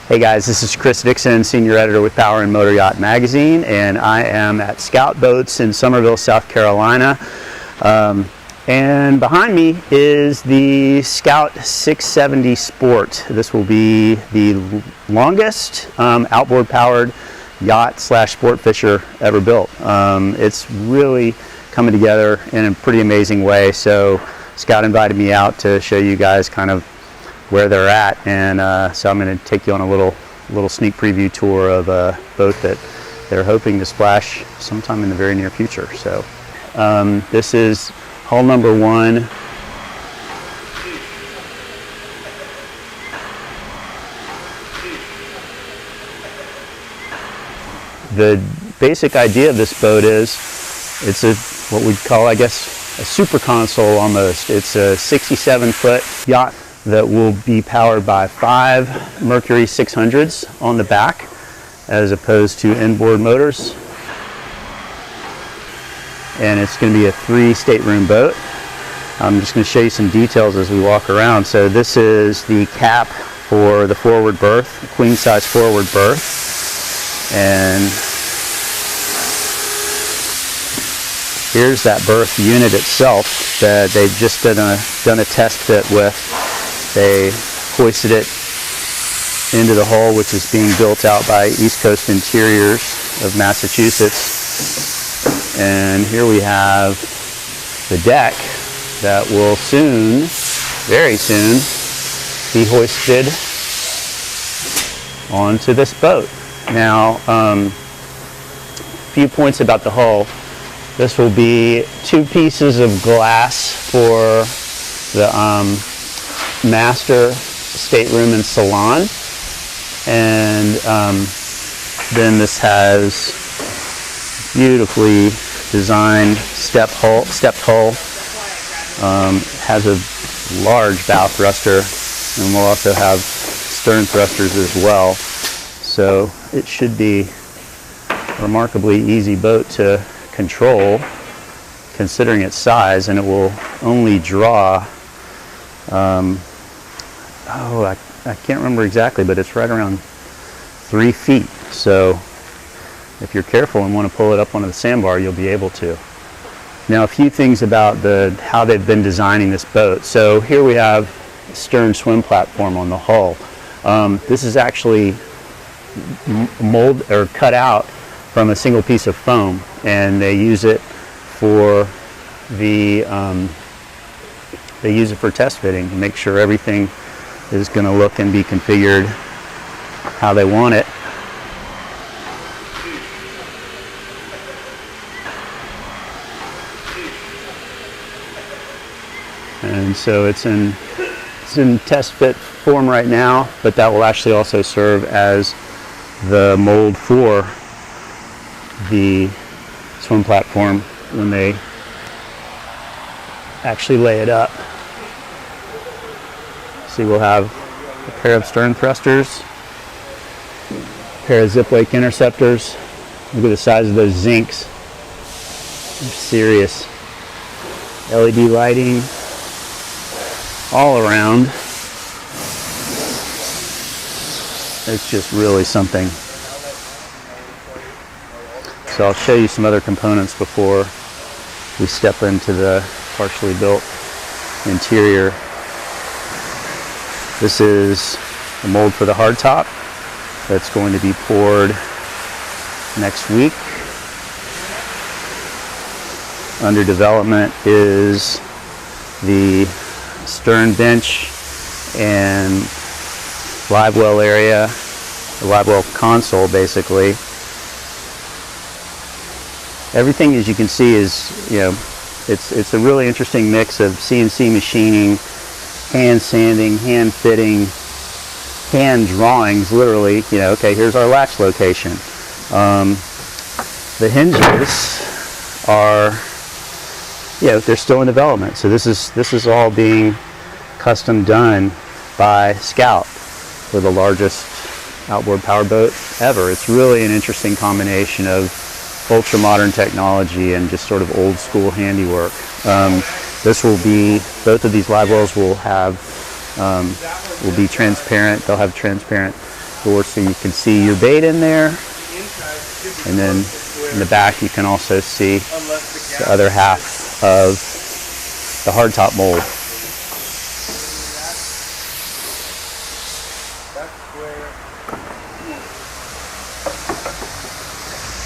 Hey guys, this is Chris Dixon, Senior Editor with Power and Motor Yacht Magazine, and I am at Scout Boats in Summerville, South Carolina. And behind me is the Scout 670 Sport. This will be the longest outboard-powered yacht slash sport fisher ever built. It's really coming together in a pretty amazing way. So Scout invited me out to show you guys kind of where they're at, and so I'm going to take you on a little sneak preview tour of a boat that they're hoping to splash sometime in the very near future. So this is hull number 1. The basic idea of this boat is it's what we'd call, I guess, a super console almost. It's a 67-foot yacht that will be powered by 5 Mercury 600s on the back as opposed to inboard motors. And it's going to be a 3 stateroom boat. I'm just going to show you some details as we walk around. So this is the cap for the forward berth, the queen size forward berth. And here's that berth unit itself that they've just done a test fit with. They hoisted it into the hull, which is being built out by East Coast Interiors of Massachusetts. And here we have the deck that will soon, very soon, be hoisted onto this boat. Now, a few points about the hull. This will be 2 pieces of glass for the master stateroom and salon, and then this has beautifully designed stepped hull. Has a large bow thruster, and we'll also have stern thrusters as well. So it should be a remarkably easy boat to control considering its size, and it will only draw I can't remember exactly, but it's right around 3 feet. So if you're careful and want to pull it up onto the sandbar, you'll be able to. Now, a few things about how they've been designing this boat. So here we have a stern swim platform on the hull. This is actually molded or cut out from a single piece of foam, and they use it for test fitting to make sure everything is going to look and be configured how they want it. And so it's in test fit form right now, but that will actually also serve as the mold for the swim platform when they actually lay it up. See, we'll have a pair of stern thrusters, a pair of zip lake interceptors. Look at the size of those zincs. They're serious. LED lighting all around. It's just really something. So I'll show you some other components before we step into the partially built interior. This is a mold for the hardtop that's going to be poured next week. Under development is the stern bench and live well area, the live well console basically. Everything, as you can see, is, it's a really interesting mix of CNC machining, hand sanding, hand fitting, hand drawings, literally. Okay, here's our latch location. The hinges are, they're still in development. So this is all being custom done by Scout for the largest outboard power boat ever. It's really an interesting combination of ultra modern technology and just sort of old school handiwork. This will be, both of these live wells will be transparent. They'll have transparent door so you can see your bait in there. And then in the back you can also see the other half of the hardtop mold.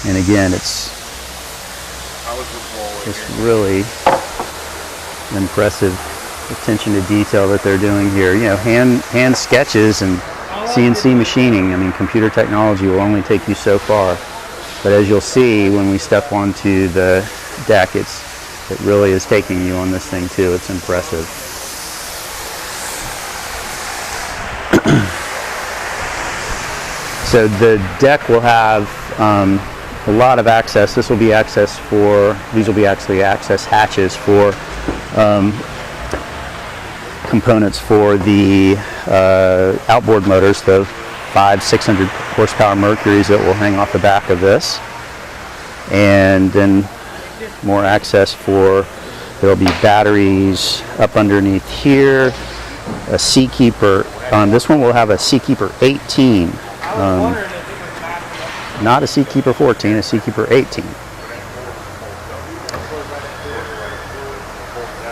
And again, it's really impressive attention to detail that they're doing here. You know, hand sketches and CNC machining. I mean, computer technology will only take you so far. But as you'll see when we step onto the deck, it really is taking you on this thing too. It's impressive. So the deck will have a lot of access. This will be access for, these will be actually access hatches for components for the outboard motors, the 500-600 horsepower Mercurys that will hang off the back of this. And then more access for, there'll be batteries up underneath here, a Seakeeper. This one will have a Seakeeper 18. Not a Seakeeper 14, a Seakeeper 18.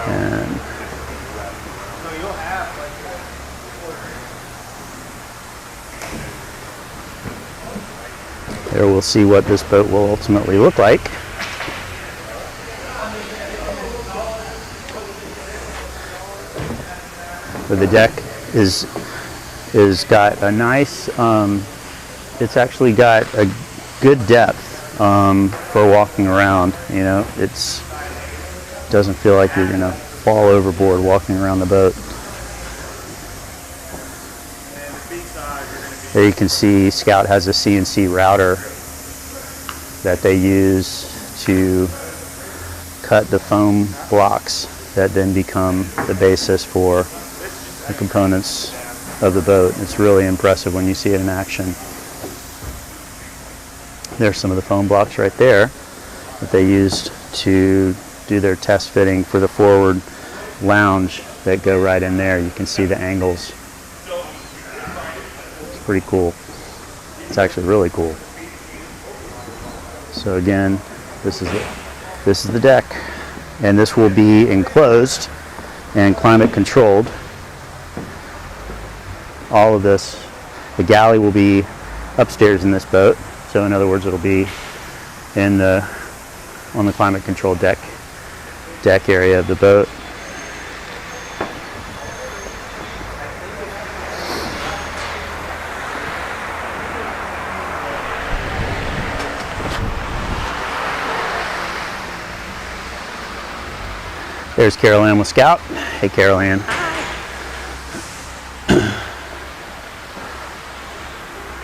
And there we'll see what this boat will ultimately look like. So the deck is got a nice, it's actually got a good depth for walking around. You know, it's doesn't feel like you're gonna fall overboard walking around the boat. There you can see Scout has a CNC router that they use to cut the foam blocks that then become the basis for the components of the boat. It's really impressive when you see it in action. There's some of the foam blocks right there that they used to do their test fitting for the forward lounge that go right in there. You can see the angles. It's pretty cool. It's actually really cool. So again, this is the deck, and this will be enclosed and climate controlled. All of this, the galley will be upstairs in this boat. So in other words, it'll be on the climate control deck area of the boat. There's Carol Ann with Scout. Hey, Carol Ann.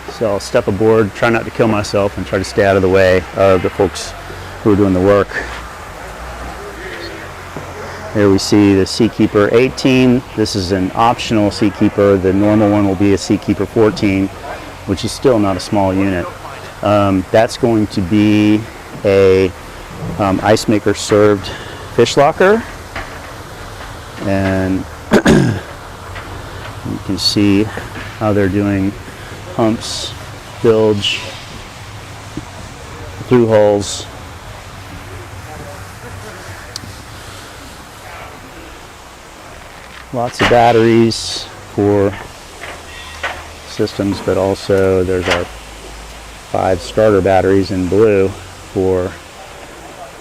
So I'll step aboard, try not to kill myself, and try to stay out of the way of the folks who are doing the work. Here we see the Seakeeper 18. This is an optional Seakeeper. The normal one will be a Seakeeper 14, which is still not a small unit. That's going to be a ice maker served fish locker. And you can see how they're doing pumps, bilge, through holes. Lots of batteries for systems, but also there's our 5 starter batteries in blue for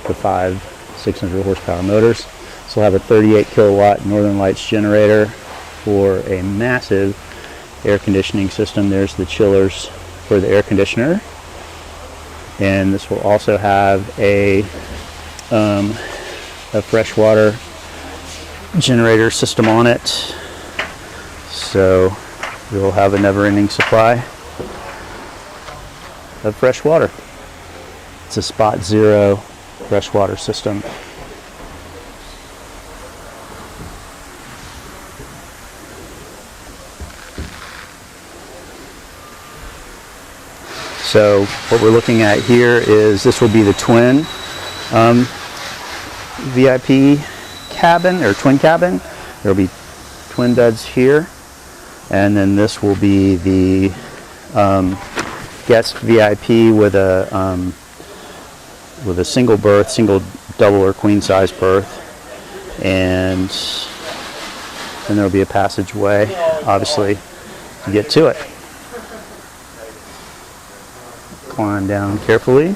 the 500-600 horsepower motors. So we'll have a 38 kilowatt Northern Lights generator for a massive air conditioning system. There's the chillers for the air conditioner, and this will also have a freshwater generator system on it, so we'll have a never-ending supply of fresh water. It's a spot zero freshwater system. So what we're looking at here is this will be the twin VIP cabin, or twin cabin. There will be twin beds here, and then this will be the guest VIP with a single berth, single double or queen size berth, and then there'll be a passageway, obviously, to get to it. Climb down carefully.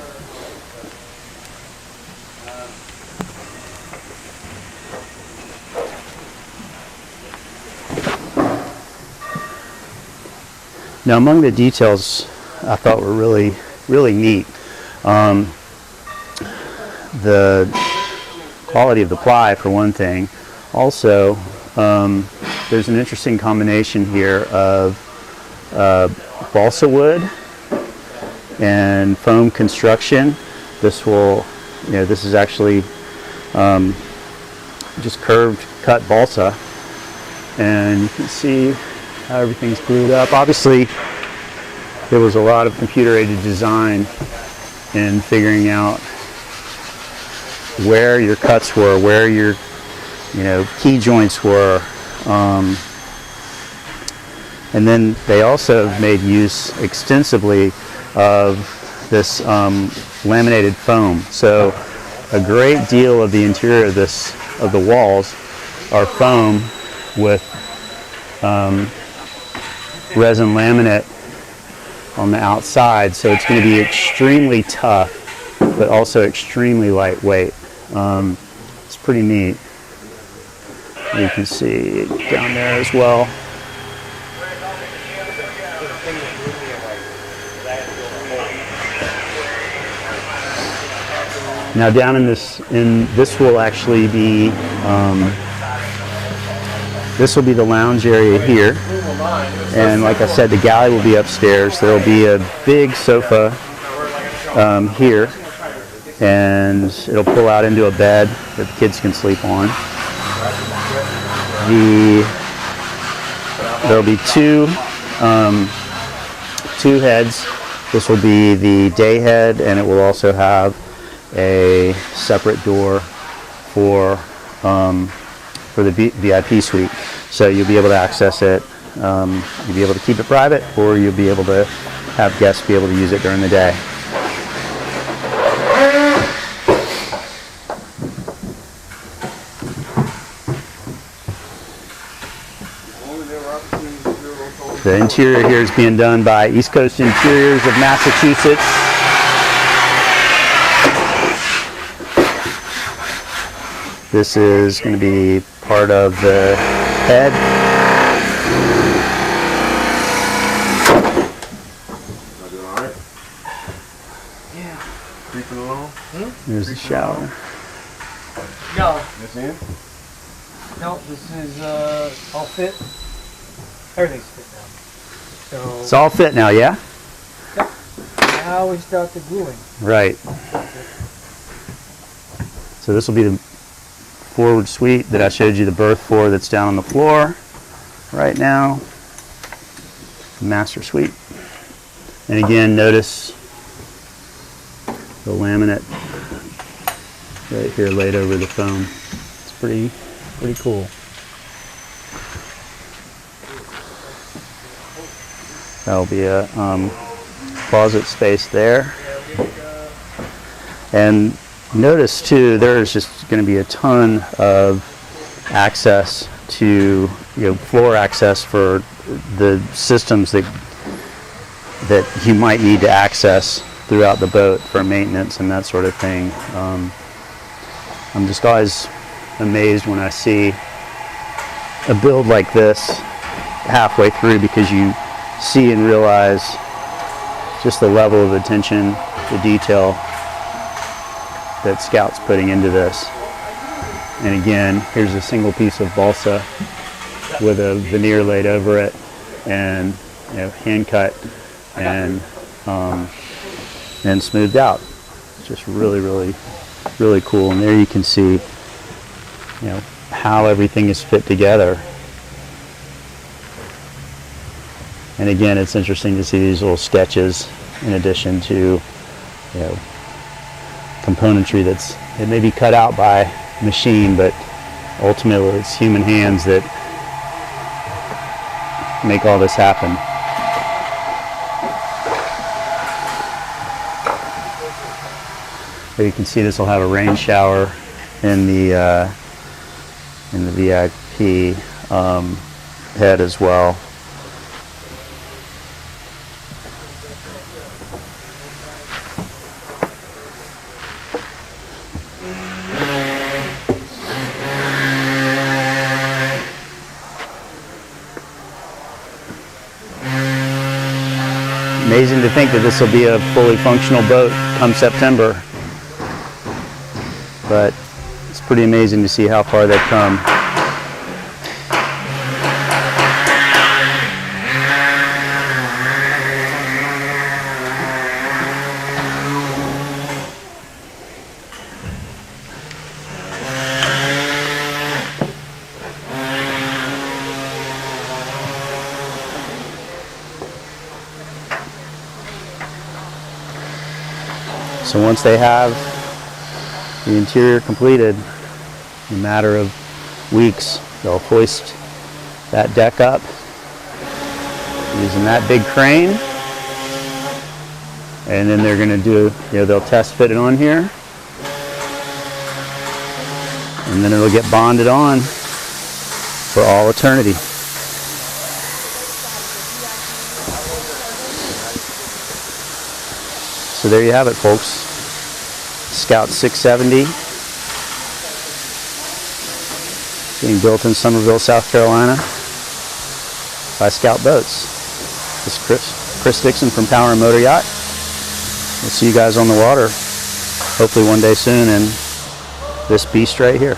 Now, among the details I thought were really, really neat, the quality of the ply, for one thing. Also, there's an interesting combination here of balsa wood and foam construction. This will, this is actually just curved cut balsa, and you can see how everything's glued up. Obviously, there was a lot of computer-aided design in figuring out where your cuts were, where your key joints were, and then they also made use extensively of this laminated foam. So a great deal of the interior of the walls are foam with resin laminate on the outside, so it's going to be extremely tough but also extremely lightweight. It's pretty neat. You can see down there as well. Now down in this will actually be this will be the lounge area here, and like I said, the galley will be upstairs. There will be a big sofa here, and it'll pull out into a bed that the kids can sleep on. There'll be two heads. This will be the day head, and it will also have a separate door for the VIP suite. So you'll be able to access it. You'll be able to keep it private, or you'll be able to have guests be able to use it during the day. The interior here is being done by East Coast Interiors of Massachusetts. This is going to be part of the head. Yeah. Creeping along? There's the shower. No. This in? No, this is all fit. Everything's fit now. So It's all fit now, yeah? yep. Now we start the gluing. Right. So this will be the forward suite that I showed you the berth for, that's down on the floor right now. The master suite. And again, notice the laminate right here laid over the foam. It's pretty cool. That'll be a closet space there. And notice too, there's just going to be a ton of access to, floor access for the systems that you might need to access throughout the boat for maintenance and that sort of thing. I'm just always amazed when I see a build like this halfway through, because you see and realize just the level of attention to detail that Scout's putting into this. And again, here's a single piece of balsa with a veneer laid over it, and hand cut and smoothed out. It's just really, really, really cool. And there you can see, how everything is fit together. And again, it's interesting to see these little sketches in addition to, componentry it may be cut out by machine, but ultimately it's human hands that make all this happen. So you can see this will have a rain shower in the VIP head as well. Amazing to think that this will be a fully functional boat come September. But it's pretty amazing to see how far they've come. So once they have the interior completed, in a matter of weeks, they'll hoist that deck up using that big crane, and then they're going to do, they'll test fit it on here, and then it'll get bonded on for all eternity. So there you have it, folks. Scout 670 being built in Summerville, South Carolina by Scout Boats. This is Chris Dixon from Power and Motor Yacht. We'll see you guys on the water hopefully one day soon in this beast right here.